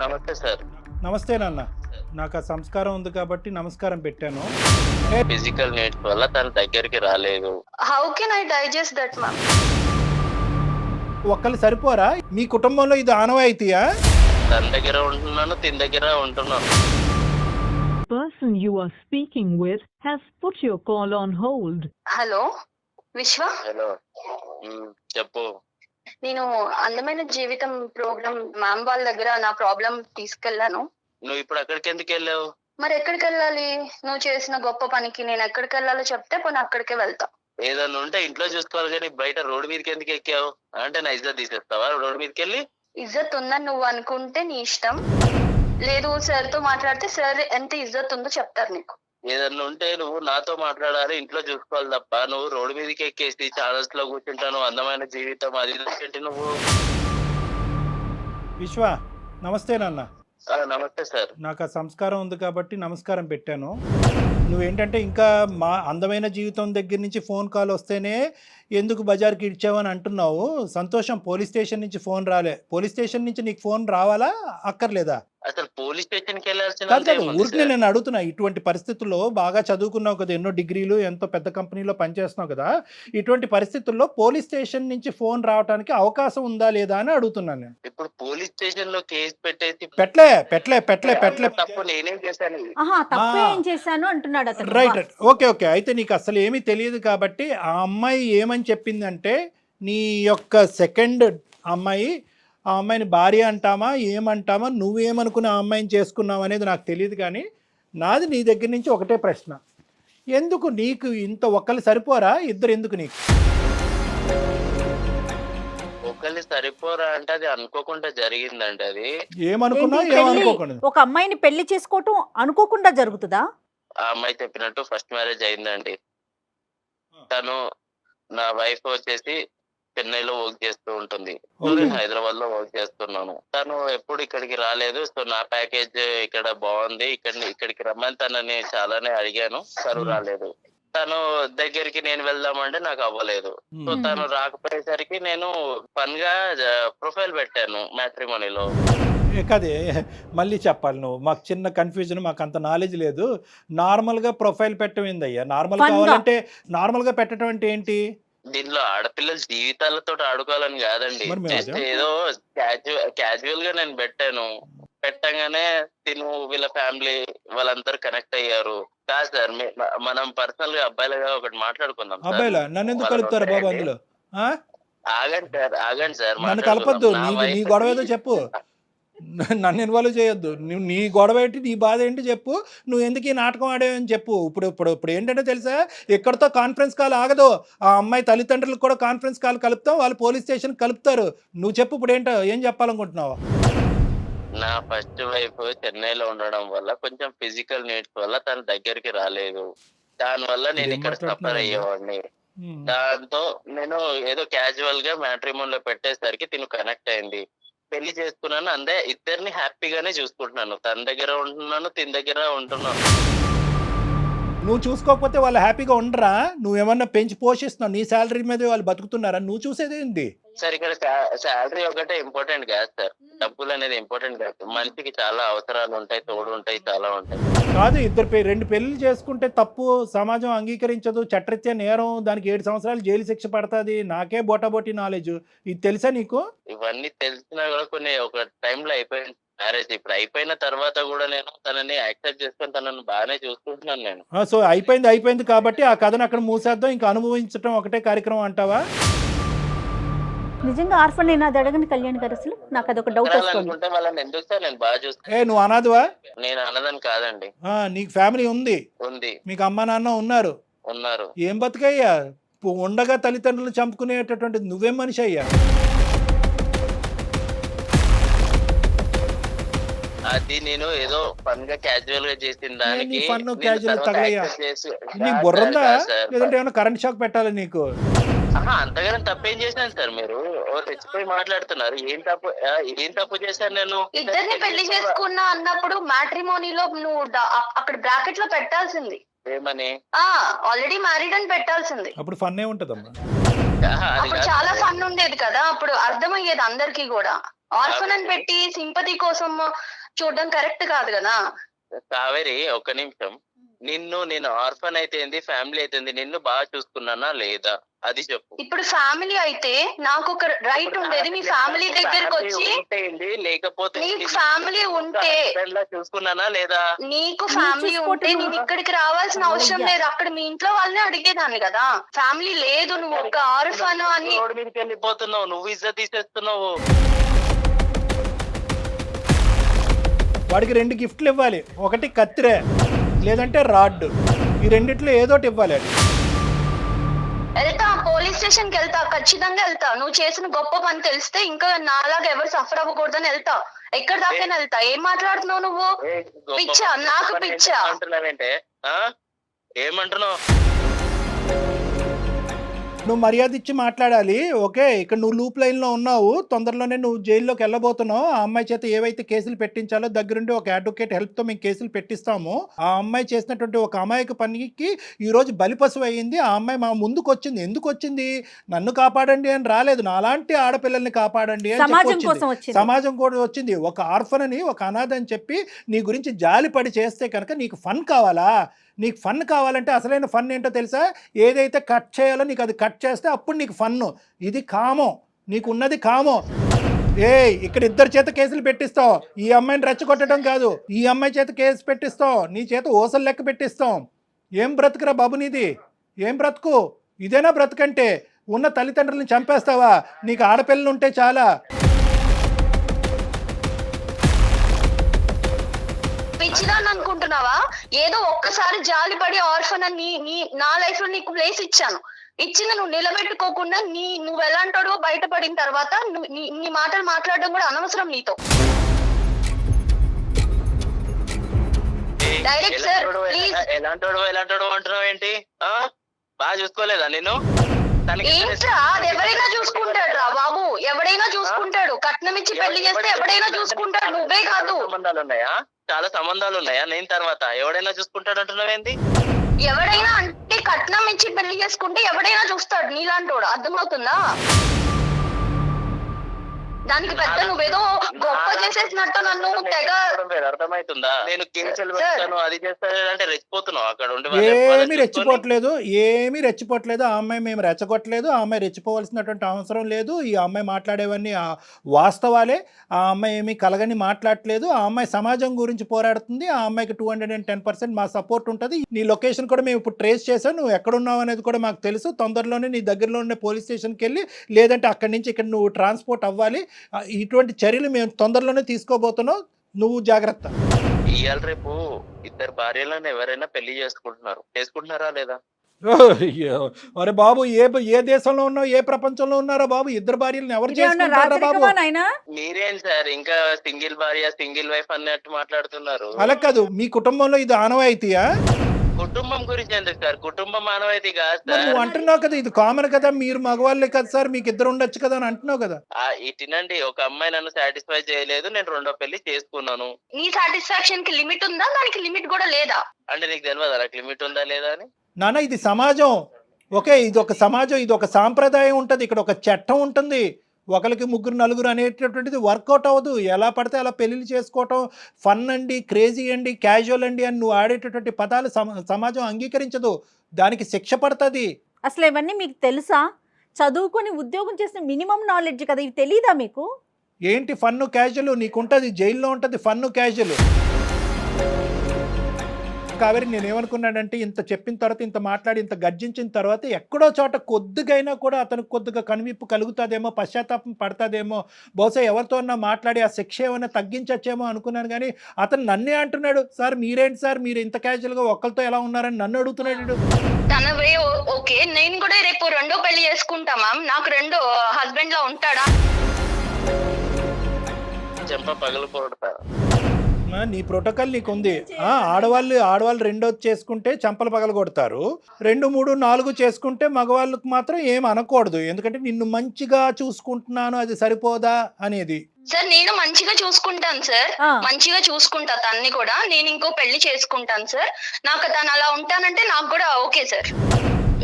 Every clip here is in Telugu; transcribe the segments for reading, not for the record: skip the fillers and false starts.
నమస్తే సార్. నమస్తే నాన్న. నాకు ఆ సంస్కారం ఉంది కాబట్టి నమస్కారం పెట్టాను. ఫిజికల్ నీడ్స్ వల్ల తన దగ్గరికి రాలేదు. How can I digest that, ma'am? ఒక్కళ్ళు సరిపోరా? మీ కుటుంబంలో ఇది ఆనవాయితీయా? తన దగ్గర ఉంటున్నాను, తిన దగ్గర ఉంటున్నాను. person you are speaking with has put your call on hold. Hello విశ్వ, హలో, చెప్పు. నేను అందమైన జీవితం ప్రోగ్రామ్ మ్యామ్ వాళ్ళ దగ్గర నా ప్రాబ్లం తీసుకెళ్లాను. నువ్వు ఇప్పుడు అక్కడికి ఎందుకు వెళ్ళావు? మరి ఎక్కడికి వెళ్ళాలి? నువ్వు చేసిన గొప్ప పనికి నేను ఎక్కడికి వెళ్ళాలో చెప్తే పోనీ అక్కడికే వెళ్తా. ఏదన్నా ఉంటే ఇంట్లో చూసుకోవాలి కానీ బయట రోడ్డు మీదకి ఎందుకు ఎక్కావు? అంటే నా ఇజ్జత్ తీసేస్తావా రోడ్డు మీదకి వెళ్ళి? ఇజ్జత్ ఉందని నువ్వు అనుకుంటే నీ ఇష్టం. లేదు సార్ తో మాట్లాడితే సార్ ఎంత ఇజ్జత్ ఉందో చెప్తారు నీకు. ఏదన్నా ఉంటే నువ్వు నాతో మాట్లాడాలి, ఇంట్లో చూసుకోవాలి తప్ప నువ్వు రోడ్డు మీదకి ఎక్కేసి ఛానల్స్ లో కూర్చుంటాను అందమైన జీవితం అది ఏంటి నువ్వు? విశ్వ, నమస్తే నాన్న. నమస్తే సార్. నాకు ఆ సంస్కారం ఉంది కాబట్టి నమస్కారం పెట్టాను. నువ్వేంటంటే ఇంకా మా అందమైన జీవితం దగ్గర నుంచి ఫోన్ కాల్ వస్తేనే ఎందుకు బజార్కి ఇచ్చావని అంటున్నావు. సంతోషం, పోలీస్ స్టేషన్ నుంచి ఫోన్ రాలే. పోలీస్ స్టేషన్ నుంచి నీకు ఫోన్ రావాలా అక్కర్లేదా? అసలు పోలీస్ స్టేషన్ కి వెళ్ళాల్సిన కాదు, ఊరికి నేను అడుగుతున్నా. ఇటువంటి పరిస్థితుల్లో బాగా చదువుకున్నావు కదా, ఎన్నో డిగ్రీలు, ఎంతో పెద్ద కంపెనీలో పనిచేస్తున్నావు కదా, ఇటువంటి పరిస్థితుల్లో పోలీస్ స్టేషన్ నుంచి ఫోన్ రావడానికి అవకాశం ఉందా లేదా అని అడుగుతున్నాను నేను. ఇప్పుడు పోలీస్ స్టేషన్ లో కేసు పెట్టేసి పెట్టలే తప్పు నేనేం చేశాను? తప్పు ఏం చేశాను అంటున్నాడు అతను. Right, okay. అయితే నీకు అసలు ఏమీ తెలియదు కాబట్టి ఆ అమ్మాయి ఏమని చెప్పిందంటే, నీ యొక్క సెకండ్ అమ్మాయి, ఆ అమ్మాయిని భార్య అంటామా ఏమంటామా, నువ్వేమనుకుని ఆ అమ్మాయిని చేసుకున్నావు అనేది నాకు తెలియదు. కానీ నాది నీ దగ్గర నుంచి ఒకటే ప్రశ్న, ఎందుకు నీకు ఇంత ఒక్కళ్ళు సరిపోరా? ఇద్దరు ఎందుకు నీకు? ఒకళ్ళు సరిపోరా అంటే అది అనుకోకుండా జరిగిందండి. అది ఏమనుకున్నా ఏంటి ఏమనుకోకుండా ఒక అమ్మాయిని పెళ్లి చేసుకోవటం అనుకోకుండా జరుగుతుందా? ఆ అమ్మాయి చెప్పినట్టు ఫస్ట్ మ్యారేజ్ అయిందండి. తను నా వైఫ్ వచ్చేసి చెన్నైలో వర్క్ చేస్తూ ఉంటుంది, నేను హైదరాబాద్ లో వర్క్ చేస్తున్నాను. తను ఎప్పుడు ఇక్కడికి రాలేదు. సో నా ప్యాకేజ్ ఇక్కడ బాగుంది, ఇక్కడికి రమ్మని తనని చాలానే అడిగాను, తను రాలేదు. తను దగ్గరికి నేను వెళ్దామంటే నాకు అవ్వలేదు. సో తను రాకపోయేసరికి నేను ఫన్ గా ప్రొఫైల్ పెట్టాను మ్యాట్రిమోనీలో. కదే మళ్ళీ చెప్పాలి నువ్వు. మాకు చిన్న కన్ఫ్యూజన్, మాకు అంత నాలెడ్జ్ లేదు. నార్మల్గా ప్రొఫైల్ పెట్టమైందయ్యా. నార్మల్గా పెట్టడం అంటే ఏంటి? దీనిలో ఆడపిల్లల జీవితాలతో ఆడుకోవాలని కాదండి, మరి జస్ట్ ఏదో క్యాజువల్ గా నేను పెట్టాను. పెట్టగానే తిను వీళ్ళ ఫ్యామిలీ వాళ్ళందరూ కనెక్ట్ అయ్యారు. కాదు సార్, మనం పర్సనల్ గా అబ్బాయిలుగా ఒకటి మాట్లాడుకుందాం. అబ్బాయిలా? నన్ను ఎందుకు కలుపుతారు బాబు అందులో? ఆగండి సార్, నన్ను కలపద్దు. నీ గొడవ ఏదో చెప్పు, నన్ను ఇన్వాల్వ్ చేయొద్దు. నువ్వు నీ గొడవ ఏంటి, నీ బాధ ఏంటి చెప్పు. నువ్వు ఎందుకు ఈ నాటకం ఆడేవని చెప్పు. ఇప్పుడు ఏంటంటే తెలుసా, ఎక్కడితో కాన్ఫరెన్స్ కాల్ ఆగదు. ఆ అమ్మాయి తల్లిదండ్రులకు కూడా కాన్ఫరెన్స్ కాల్ కలుపుతాం, వాళ్ళు పోలీస్ స్టేషన్ కలుపుతారు. నువ్వు చెప్పు ఇప్పుడు ఏంటో, ఏం చెప్పాలనుకుంటున్నావు? నా ఫస్ట్ వైఫ్ చెన్నైలో ఉండడం వల్ల కొంచెం ఫిజికల్ నీడ్స్ వల్ల తన దగ్గరికి రాలేదు. దాని వల్ల నేను ఇక్కడ సఫర్ అయ్యేవాడిని. దాంతో నేను ఏదో క్యాజువల్ గా మ్యాట్రిమోన్ లో పెట్టేసరికి తిను కనెక్ట్ అయింది. పెళ్లి చేసుకున్నాను, అందే ఇద్దరిని హ్యాపీగానే చూసుకుంటున్నాను. తన దగ్గర ఉంటున్నాను, తిన దగ్గర ఉంటున్నాను. నువ్వు చూసుకోకపోతే వాళ్ళు హ్యాపీగా ఉండరా? నువ్వేమన్నా పెంచి పోషిస్తున్నావు, నీ శాలరీ మీద వాళ్ళు బతుకుతున్నారా? నువ్వు చూసేది ఏంటి సార్? ఇక్కడ శాలరీ ఒకటే ఇంపార్టెంట్ కాదు సార్, డబ్బులు అనేది ఇంపార్టెంట్ కాదు. మనిషికి చాలా అవసరాలు ఉంటాయి, తోడు ఉంటాయి, చాలా ఉంటాయి. కాదు, రెండు పెళ్లి చేసుకుంటే తప్పు, సమాజం అంగీకరించదు, చట్టరీత్యా నేరం, దానికి 7 సంవత్సరాలు జైలు శిక్ష పడుతుంది. నాకే బోటాబోటీ నాలెడ్జ్, ఇది తెలుసా నీకు? ఇవన్నీ తెలిసినా కూడా కొన్ని ఒక టైంలో అయిపోయింది మ్యారేజ్. ఇప్పుడు అయిపోయిన తర్వాత కూడా నేను తనని యాక్సెప్ట్ చేసుకొని తనని బాగానే చూసుకుంటున్నాను నేను. సో అయిపోయింది కాబట్టి ఆ కథను అక్కడ మూసేద్దాం, ఇంకా అనుభవించడం ఒకటే కార్యక్రమం అంటావా? నిజంగా ఆర్ఫన్ నేను అది అడగని కళ్యాణ్ గారు, అసలు నాకు అదొక డౌట్ వస్తుంది. అనుకుంటే వాళ్ళని ఎందుకు సార్ నేను బాగా చూస్తాను. నువ్వు అనాథవా? నేను అన్నదని కాదండి. నీకు ఫ్యామిలీ ఉంది, ఉంది, మీకు అమ్మ నాన్న ఉన్నారు. ఏం బతుకయ్యా? ఉండగా తల్లిదండ్రులు చంపుకునేటటువంటి నువ్వేం మనిషి అయ్యా? అది నేను ఏదో ఫన్ గా క్యాజువల్ గా చేసిన దానికి నీ బుర్రందా? లేదంటే ఏమైనా కరెంట్ షాక్ పెట్టాలి నీకు? అంతగానే తప్పేం చేశాను సార్? మీరు తెచ్చిపోయి మాట్లాడుతున్నారు. ఏం తప్పు చేశాను నేను? ఇద్దరిని పెళ్లి చేసుకున్నా అన్నప్పుడు మ్యాట్రిమోనీలో నువ్వు అక్కడ బ్రాకెట్ లో పెట్టాల్సింది ఏమని? ఆల్రెడీ మ్యారీడ్ అని పెట్టాల్సింది. అప్పుడు ఫన్ ఏ ఉంటదమ్మా. అప్పుడు చాలా ఫన్ ఉండేది కదా, అప్పుడు అర్థమయ్యేది అందరికి కూడా. ఆర్ఫన్ అని పెట్టి సింపతి కోసం చూడడం కరెక్ట్ కాదు కదా. కావేరి ఒక్క నిమిషం, నేను ఆర్ఫన్ అయితే ఏంది, ఫ్యామిలీ అయితే ఏంది, నిన్ను బాగా చూసుకున్నానా లేదా అది చెప్పు. ఇప్పుడు ఫ్యామిలీ అయితే నాకు ఒక రైట్ ఉండేది మీ ఫ్యామిలీ దగ్గరకు వచ్చి, లేకపోతే నీకు ఫ్యామిలీ ఉంటే చూసుకున్నానా లేదా? నీకు ఫ్యామిలీ ఉంటే నేను ఇక్కడికి రావాల్సిన అవసరం లేదు, అక్కడ మీ ఇంట్లో వాళ్ళని అడిగేదాన్ని కదా. ఫ్యామిలీ లేదు, నువ్వు ఒక ఆర్ఫన్ అని రోడ్ మీదకి వెళ్ళిపోతున్నావు, నువ్వు ఇజ్జత్ తీసేస్తున్నావు. వాడికి 2 గిఫ్ట్లు ఇవ్వాలి, ఒకటి కత్తిరే లేదంటే రాడ్, ఈ రెండిట్లో ఏదోటి ఇవ్వాలి. వెళ్తా, పోలీస్ స్టేషన్ కి వెళ్తా, ఖచ్చితంగా వెళ్తా. నువ్వు చేసిన గొప్ప పని తెలిస్తే ఇంకా నాలాగా ఎవరు సఫర్ అవ్వకూడదని వెళ్తా. ఎక్కడ దాకా వెళ్తా. ఏం మాట్లాడుతున్నావు నువ్వు? పిచ్చా, నాకు పిచ్చా అంటున్నావేంటే? ఏమంటున్నావు? నువ్వు మర్యాద ఇచ్చి మాట్లాడాలి. ఓకే, ఇక్కడ నువ్వు లూప్ లైన్లో ఉన్నావు, తొందరలోనే నువ్వు జైల్లోకి వెళ్ళబోతున్నావు. ఆ అమ్మాయి చేత ఏవైతే కేసులు పెట్టించాలో దగ్గరుండి ఒక అడ్వకేట్ హెల్ప్తో మేము కేసులు పెట్టిస్తాము. ఆ అమ్మాయి చేసినటువంటి ఒక అమాయక పనికి ఈరోజు బలిపశువు అయ్యింది. ఆ అమ్మాయి మా ముందుకు వచ్చింది. ఎందుకు వచ్చింది? నన్ను కాపాడండి అని రాలేదు, నాలాంటి ఆడపిల్లల్ని కాపాడండి అని వచ్చింది. సమాజం కూడా వచ్చింది. ఒక ఆర్ఫన్ అని, ఒక అనాథ అని చెప్పి నీ గురించి జాలిపడి చేస్తే కనుక నీకు ఫన్ కావాలా? నీకు ఫన్ కావాలంటే అసలైన ఫన్ ఏంటో తెలుసా? ఏదైతే కట్ చేయాలో నీకు అది కట్ చేస్తే అప్పుడు నీకు ఫన్ను. ఇది కామం, నీకు ఉన్నది కామం. ఇక్కడ 2 చేత కేసులు పెట్టిస్తావు. ఈ అమ్మాయిని రెచ్చగొట్టడం కాదు, ఈ అమ్మాయి చేత కేసు పెట్టిస్తావు, నీ చేత ఓసలు లెక్క పెట్టిస్తాం. ఏం బ్రతుకురా బాబు నీది? ఏం బ్రతుకు? ఇదేనా బ్రతుకంటే? ఉన్న తల్లిదండ్రులను చంపేస్తావా? నీకు ఆడపిల్లలు ఉంటే చాలా. పిచ్చిదాన్ని అనుకుంటున్నావా? ఏదో ఒక్కసారి జాలిపడి ఆర్ఫన్ అని నా లైఫ్ లో నీకు ప్లేస్ ఇచ్చాను. ఇచ్చింది నువ్వు నిలబెట్టుకోకుండా నువ్వు ఎలాంటాడో బయటపడిన తర్వాత నీ మాటలు మాట్లాడడం కూడా అనవసరం నీతో. Direct sir please. ఎలాంటాడో అంటున్నావు ఏంటి? బాగా చూసుకోలేదా నేను? ఏంట్రా, అది ఎవరైనా చూసుకుంటాడు రా బాబు, ఎవడైనా చూసుకుంటాడు. కట్నం ఇచ్చి పెళ్లి చేస్తే ఎవడైనా చూసుకుంటాడు, నువ్వే కాదు. సంబంధాలు ఉన్నాయా? చాలా సంబంధాలు ఉన్నాయా? నేను తర్వాత ఎవడైనా చూసుకుంటాడు అంటున్నావేంటి? ఎవడైనా అంటే కట్నం ఇచ్చి పెళ్లి చేసుకుంటే ఎవడైనా చూస్తాడు నీలాంటోడు, అర్థమవుతుందా? దానికి పెద్ద నువ్వేదో గొప్ప చేసేసినట్టు నన్ను తెగ అర్థమవుతుందా? నేను కేసులు పెడతాను, అది చేస్తాను అంటే రెచ్చిపోతున్నావు అక్కడ ఉండి. ఏమీ రెచ్చిపోవట్లేదు. ఆ అమ్మాయి మేము రెచ్చగొట్టలేదు. ఆ అమ్మాయి రెచ్చిపోవాల్సినటువంటి అవసరం లేదు. ఈ అమ్మాయి మాట్లాడేవన్నీ వాస్తవాలే. ఆ అమ్మాయి ఏమీ కలగని మాట్లాడలేదు. ఆ అమ్మాయి సమాజం గురించి పోరాడుతుంది. ఆ అమ్మాయికి 210% మా సపోర్ట్ ఉంటుంది. నీ లొకేషన్ కూడా మేము ఇప్పుడు ట్రేస్ చేసాం. నువ్వు ఎక్కడున్నావు అనేది కూడా మాకు తెలుసు. తొందరలోనే నీ దగ్గరలో ఉన్న పోలీస్ స్టేషన్కి వెళ్ళి, లేదంటే అక్కడి నుంచి ఇక్కడ నువ్వు ట్రాన్స్పోర్ట్ అవ్వాలి. ఇటువంటి చర్యలు మేము తొందరలోనే తీసుకోబోతున్నాం. నువ్వు జాగ్రత్త. ఇవాళ రేపు 2 భార్యలను ఎవరైనా పెళ్లి చేసుకుంటున్నారా లేదా? అరే బాబు, ఏ దేశంలో ఉన్నావు, ఏ ప్రపంచంలో ఉన్నారో బాబు? 2 భార్యలను ఎవరు చేసుకుంటారా బాబు? మీరేం సార్ ఇంకా సింగిల్ భార్య సింగిల్ వైఫ్ అన్నట్టు మాట్లాడుతున్నారు? అలా కాదు, మీ కుటుంబంలో ఇది ఆనవాయితీయా? కుటుంబం గురించి ఎందుకు సార్? కుటుంబం మానవాయితీ కాదు సార్. నువ్వు అంటున్నావు కదా ఇది కామన్ కదా, మీరు మగవాళ్ళే కదా సార్, మీకు 2 ఉండొచ్చు కదా అని అంటున్నావు కదా. ఇటినండి, ఒక అమ్మాయి నన్ను సాటిస్ఫై చేయలేదు, నేను 2వ పెళ్లి చేసుకున్నాను. నీ సాటిస్ఫాక్షన్ కి లిమిట్ ఉందా? దానికి లిమిట్ కూడా లేదా? అంటే నీకు తెలియదు నాకు లిమిట్ ఉందా లేదా అని? నాన్న, ఇది సమాజం. ఓకే, ఇది ఒక సమాజం, ఇది ఒక సాంప్రదాయం ఉంటుంది, ఇక్కడ ఒక చట్టం ఉంటుంది. ఒకరికి 3 4 అనేటటువంటిది వర్కౌట్ అవ్వదు. ఎలా పడితే అలా పెళ్ళిళ్ళు చేసుకోవటం ఫన్ అండి, క్రేజీ అండి, క్యాజువల్ అండి అని నువ్వు ఆడేటటువంటి పదాలు సమాజం అంగీకరించదు. దానికి శిక్ష పడుతుంది. అసలు ఇవన్నీ మీకు తెలుసా? చదువుకొని ఉద్యోగం చేసిన మినిమం నాలెడ్జ్ కదా, ఇవి తెలీదా మీకు? ఏంటి ఫన్ను క్యాజువల్? నీకుంటుంది, జైల్లో ఉంటుంది ఫన్ను క్యాజువల్. కావేరి, నేనేమనుకున్నానంటే ఇంత చెప్పిన తర్వాత, ఇంత మాట్లాడి, ఇంత గర్జించిన తర్వాత ఎక్కడో చోట కొద్దిగైనా కూడా అతనికి కొద్దిగా కనువిప్పు కలుగుతుందేమో, పశ్చాత్తాపం పడతాదేమో, బహుశా ఎవరితో అన్నా మాట్లాడి ఆ శిక్ష ఏమైనా తగ్గించచ్చేమో అనుకున్నాను. కానీ అతను నన్నే అంటున్నాడు, సార్ మీరేంటి సార్, మీరు ఇంత క్యాజువల్గా ఒక్కరితో ఎలా ఉన్నారని నన్ను అడుగుతున్నాడు. తన వే ఓకే, నేను కూడా రేపు 2వ పెళ్లి చేసుకుంటా మ్యామ్. నాకు 2 హస్బెండ్ లా ఉంటాడా? చెంప పగలకూడదా? నీ ప్రోటోకాల్ నీకుంది. ఆడవాళ్ళు 2వ చేసుకుంటే చంపలు పగల కొడతారు, 2 3 4 చేసుకుంటే మగవాళ్ళకు మాత్రం ఏం అనకూడదు. ఎందుకంటే నిన్ను మంచిగా చూసుకుంటున్నాను, అది సరిపోదా అనేది. సార్ నేను మంచిగా చూసుకుంటాను సార్, మంచిగా చూసుకుంటా తన్ని కూడా. నేను ఇంకో పెళ్లి చేసుకుంటాను సార్. నాకు తను అలా ఉంటానంటే నాకు కూడా ఓకే సార్.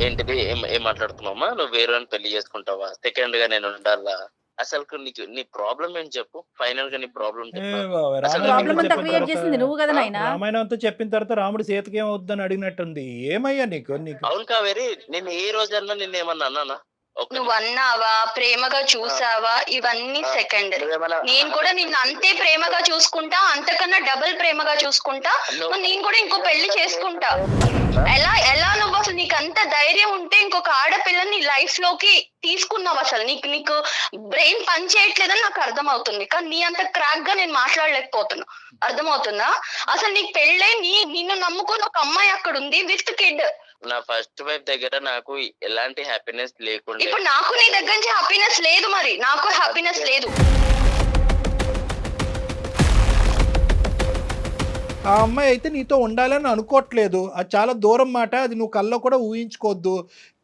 ఏంటిది? ఏం మాట్లాడుతున్నావమ్మా? నువ్వు వేరే పెళ్లి చేసుకుంటావా? సెకండ్ గా నేను ఉండాలా? అసలు నీకు నీ ప్రాబ్లం ఏంటి చెప్పు, ఫైనల్ గా నీ ప్రాబ్లం ఏ చెప్పు. బాబోయ్, అసలు రామాయణం ప్రాబ్లం అంతా చెప్పిన క్రియేట్ తర్వాత- చేసింది నువ్వు కదా నాయన. రామాయణం అంతా చెప్పిన తర్వాత రాముడు సీతకి ఏమవుద్దని అడిగినట్టుంది. ఏమయ్యా నీకు అవును కావేరి, నేను ఏ రోజన్నా నిన్న ఏమన్నా అన్నానా? నువ్వు అన్నావా, ప్రేమగా చూసావా, ఇవన్నీ సెకండ్. నువ్వేమన్నా నేను కూడా నిన్ను అంతే ప్రేమగా చూసుకుంటా, అంతకన్నా డబుల్ ప్రేమగా చూసుకుంటా. నేను కూడా ఇంకో పెళ్లి చేసుకుంటా. ఎలా నువ్వు అసలు నీకు అంత ధైర్యం ఉంటే ఇంకొక ఆడపిల్లని నీ లైఫ్ లోకి తీసుకున్నావు? అసలు నీకు బ్రెయిన్ పని చేయట్లేదని నాకు అర్థమవుతుంది, కానీ నీ అంత క్రాక్ గా నేను మాట్లాడలేకపోతున్నా. అర్థమవుతుందా? అసలు నీకు పెళ్ళే, నిన్ను నమ్ముకుని ఒక అమ్మాయి అక్కడ ఉంది విత్ కిడ్. నా ఫస్ట్ వైఫ్ దగ్గర నాకు ఎలాంటి హ్యాపీనెస్ లేకుండా, ఇప్పుడు నాకు నీ దగ్గర నుంచి హ్యాపీనెస్ లేదు, మరి నాకు హ్యాపీనెస్ లేదు. ఆ అమ్మాయి అయితే నీతో ఉండాలని అనుకోవట్లేదు. అది చాలా దూరం మాట. అది నువ్వు కల్లో కూడా ఊహించుకోవద్దు.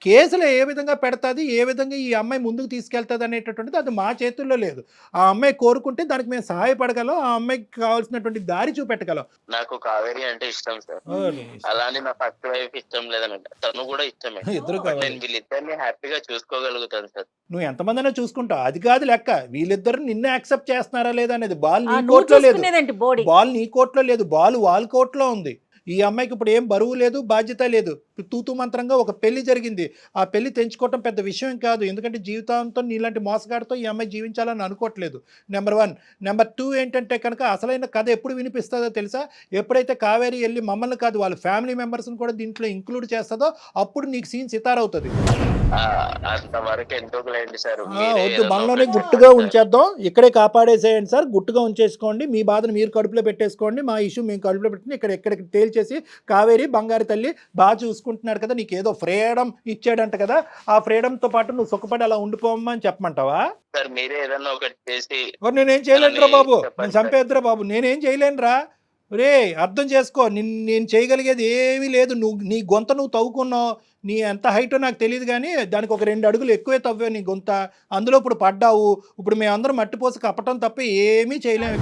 కేసులు ఏ విధంగా పెడతాది, ఏ విధంగా ఈ అమ్మాయి ముందుకు తీసుకెళ్తుంది అనేటటువంటిది అది మా చేతుల్లో లేదు. ఆ అమ్మాయి కోరుకుంటే దానికి మేము సహాయపడగలం, ఆ అమ్మాయికి కావాల్సినటువంటి దారి చూపెట్టగలం. నాకు కావేరి అంటే ఇష్టం సార్. అలానే నా ఫస్ట్ వైఫ్ ఇష్టం లేదనంట, తను కూడా ఇష్టమే. ఇద్దరు బట్ కావాలి. నేను వీళ్ళిద్దరిని హ్యాపీగా చూసుకోగలుగుతాను సార్. నువ్వు ఎంతమందినా చూసుకుంటావు, అది కాదు లెక్క. వీళ్ళిద్దరు నిన్నే యాక్సెప్ట్ చేస్తున్నారా లేదా అనేది బాల్ నీ నువ్వు కోర్టులో లేదు. చూసుకునేదేంటి బాడీ? బాల్ నీ కోర్టులో లేదు, బాల్ వాళ్ళ కోర్టులో ఉంది. ఈ అమ్మాయికి ఇప్పుడు ఏం బరువు లేదు, బాధ్యత లేదు. తూతూ మంత్రంగా ఒక పెళ్లి జరిగింది. ఆ పెళ్లి తెంచుకోవటం పెద్ద విషయం కాదు, ఎందుకంటే జీవితాంతం నీలాంటి మోసగాడితో ఈ అమ్మాయి జీవించాలని అనుకోవట్లేదు. నెంబర్ 1. నెంబర్ 2 ఏంటంటే కనుక అసలైన కథ ఎప్పుడు వినిపిస్తుందో తెలుసా? ఎప్పుడైతే కావేరి వెళ్ళి మమ్మల్ని కాదు వాళ్ళ ఫ్యామిలీ మెంబర్స్ని కూడా దీంట్లో ఇంక్లూడ్ చేస్తుందో అప్పుడు నీకు సీన్ సితారవుతుంది. అంతవరకు ఎందుకు లేండి సార్. వద్దు, మనలోనే గుట్టుగా ఉంచేద్దాం, ఇక్కడే కాపాడేసేయండి సార్. గుట్టుగా ఉంచేసుకోండి, మీ బాధను మీరు కడుపులో పెట్టేసుకోండి, మా ఇష్యూ మేము కడుపులో పెట్టుకుని ఎక్కడికి తేల్చేసి కావేరి బంగారు తల్లి బాగా చూసుకుంటున్నాడు కదా, నీకు ఏదో ఫ్రీడమ్ ఇచ్చాడంట కదా, ఆ ఫ్రీడమ్తో పాటు నువ్వు సుఖపడి అలా ఉండిపోమ్మా అని చెప్పమంటావా? సార్ మీరే ఏదన్నా ఒకటి చేసి. నేనేం చేయలేనురా బాబు, నేను చంపేద్దురా బాబు, నేనేం చేయలేనురా. రే అర్థం చేసుకో, నేను చేయగలిగేది ఏమీ లేదు. నీ గొంత నువ్వు తవ్వుకున్నావు, నీ ఎంత హైటో నాకు తెలియదు, కానీ దానికి ఒక 2 అడుగులు ఎక్కువే తవ్వావు నీ గొంత. అందులో ఇప్పుడు పడ్డావు. ఇప్పుడు మేమందరం మట్టిపోసి కప్పటం తప్ప ఏమీ చేయలేము.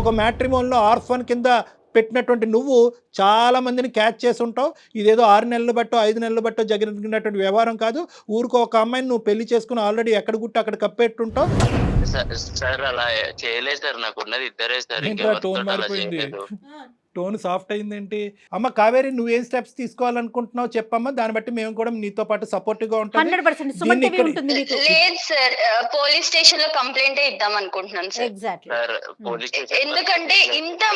ఒక మ్యాట్రిమోన్లో ఆర్ఫన్ కింద పెట్టినటువంటి నువ్వు చాలా మందిని క్యాచ్ చేసి ఉంటావు. ఇదేదో 6 నెలలు బట్టో 5 నెలలు బట్టో జరిగినటువంటి వ్యవహారం కాదు. ఊరికో ఒక అమ్మాయిని నువ్వు పెళ్లి చేసుకుని ఆల్రెడీ ఎక్కడ గుట్టు అక్కడ కప్పెట్టుంటావు. సార్ అలా చేయలేదు సార్, నాకు ఉన్నది ఇద్దరే సార్. ఏంట్రా టోన్ మారిపోయింది, టోన్ సాఫ్ట్ అయిందేంటి? అమ్మ కావేరి, నువ్వేం స్టెప్స్ తీసుకోవాలనుకుంటున్నావు చెప్పమ్మా, దాన్ని బట్టి మేము కూడా నీతో పాటు సపోర్టివ్ గా ఉంటాం. 100% సుమన్ టీవీ ఉంటుంది నీకు. లేదు సార్, పోలీస్ స్టేషన్ లో కంప్లైంట్ ఇద్దాం అనుకుంటున్నాను sir. Exactly. Sir police station ఎందుకంటే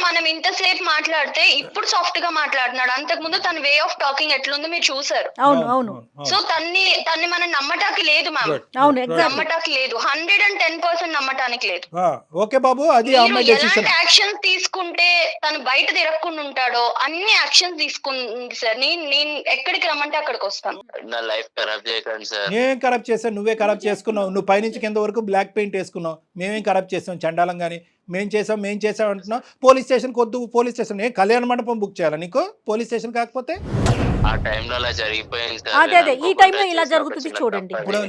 మనం ఇంతసేపు మాట్లాడితే ఇప్పుడు సాఫ్ట్ గా మాట్లాడుతున్నాడు. అంతకు ముందు తన వే ఆఫ్ టాకింగ్ ఎట్లుందో మీరు చూసారు. అవును అవును సో తన్ని మనం నమ్మటానికి లేదు మ్యామ్, అవును ఎగ్జాక్ట్లీ. నమ్మటానికి లేదు, 110% నమ్మటానికి లేదు. ఓకే బాబు, అది మీరు అమ్మాయి డెసిషన్. ఎలాంటి యాక్షన్స్ తీసుకుంటే తను బయట తిరగకుండా ఉంటాడో అన్ని యాక్షన్స్ తీసుకుంది సార్. నేను ఎక్కడికి రమ్మంటే అక్కడికి వస్తాను. నా లైఫ్ ఖరాబ్ చేయకండి సార్. ఏం కరప్ట్ చేసావు? నువ్వే కరప్ట్ చేసుకున్నావు. నువ్వు పైనుంచి కింద వరకు బ్లాక్ పెయింట్ వేసుకున్నావు. మేమేం కరప్ట్ చేసాం చండాలం? కానీ మేం చేసాం అంటున్నావు. పోలీస్ స్టేషన్కి వద్దు, పోలీస్ స్టేషన్ కళ్యాణ మండపం బుక్ చేయాలా నీకు? పోలీస్ స్టేషన్ కాకపోతే ఆ టైంలో అలా జరిగిపోయింది సార్. అదే ఈ టైంలో ఇలా జరుగుతుంది చూడండి. ఇప్పుడు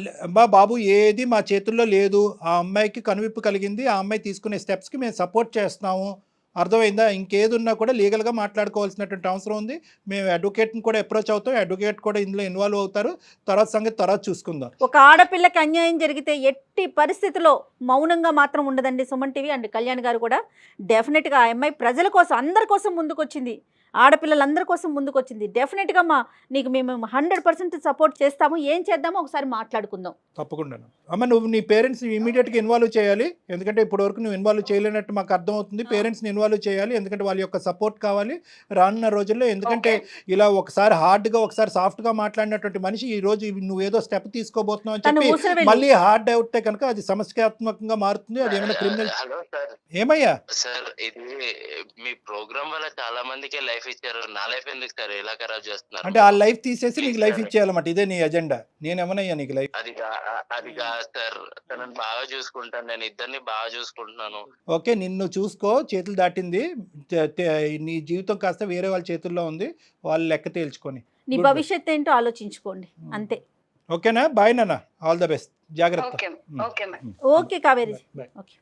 బాబు ఏది మా చేతుల్లో లేదు. ఆ అమ్మాయికి కనువిప్పు కలిగింది, ఆ అమ్మాయి తీసుకునే స్టెప్స్కి మేము సపోర్ట్ చేస్తున్నాము. అర్థమైందా? ఇంకేది ఉన్నా కూడా లీగల్గా మాట్లాడుకోవాల్సినటువంటి అవసరం ఉంది. మేము అడ్వకేట్ని కూడా అప్రోచ్ అవుతాం, అడ్వకేట్ కూడా ఇందులో ఇన్వాల్వ్ అవుతారు. తర్వాత సంగతి తర్వాత చూసుకుందాం. ఒక ఆడపిల్లకి అన్యాయం జరిగితే ఎట్టి పరిస్థితిలో మౌనంగా మాత్రం ఉండదండి సుమన్ టీవీ. అండ్ కళ్యాణ్ గారు కూడా డెఫినెట్గా ఆ అమ్మాయి ప్రజల కోసం, అందరి కోసం ముందుకొచ్చింది, ఆడపిల్లలందరి కోసం ముందుకొచ్చింది. డెఫినెట్గా నీకు మేము 100% సపోర్ట్ చేస్తాము. ఏం చేద్దామో ఒకసారి మాట్లాడుకుందాం. తప్పకుండా అమ్మ, నువ్వు నీ పేరెంట్స్ని ఇమీడియట్గా ఇన్వాల్వ్ చేయాలి. ఎందుకంటే ఇప్పటివరకు నువ్వు ఇన్వాల్వ్ చేయలేనట్టు మాకు అర్థమవుతుంది. పేరెంట్స్ని ఇన్వాల్వ్ చేయాలి, ఎందుకంటే వాళ్ళ యొక్క సపోర్ట్ కావాలి రానున్న రోజుల్లో. ఎందుకంటే ఇలా ఒకసారి హార్డ్గా ఒకసారి సాఫ్ట్గా మాట్లాడినటువంటి మనిషి ఈ రోజు నువ్వేదో స్టెప్ తీసుకోబోతున్నావు అని చెప్పి మళ్ళీ హార్డ్ అవుతే కనుక అది సమస్యాత్మకంగా మారుతుంది. అది ఏమైనా క్రిమినల్. Hello sir. ఏమయ్యా సార్ ఇది మీ ప్రోగ్రామ్ వల్ల చాలా మందికి లైఫ్ ఇచ్చారు, నా లైఫ్ ఎందుకు సార్ ఇలా ఖరాబ్ చేస్తున్నారు? అంటే ఆ లైఫ్ తీసేసి నీకు లైఫ్ ఇచ్చేయాలన్నమాట, ఇదే నీ ఎజెండా. నేనేమనయ్యా నీకు లైఫ్? అది కాదు సార్, తనని బాగా చూసుకుంటాను, నేను ఇద్దరిని బాగా చూసుకుంటున్నాను. ఓకే, నిన్ను చూసుకో, చేతులు దాటింది. నీ జీవితం కాస్త వేరే వాళ్ళ చేతుల్లో ఉంది, వాళ్ళు లెక్క తేల్చుకొని నీ భవిష్యత్తు ఏంటో ఆలోచించుకోండి అంతే. ఓకేనా? బాయ్ నాన్న, ఆల్ ద బెస్ట్, జాగ్రత్త. Okay okay ma'am. Okay Kaveri. Bye. Okay.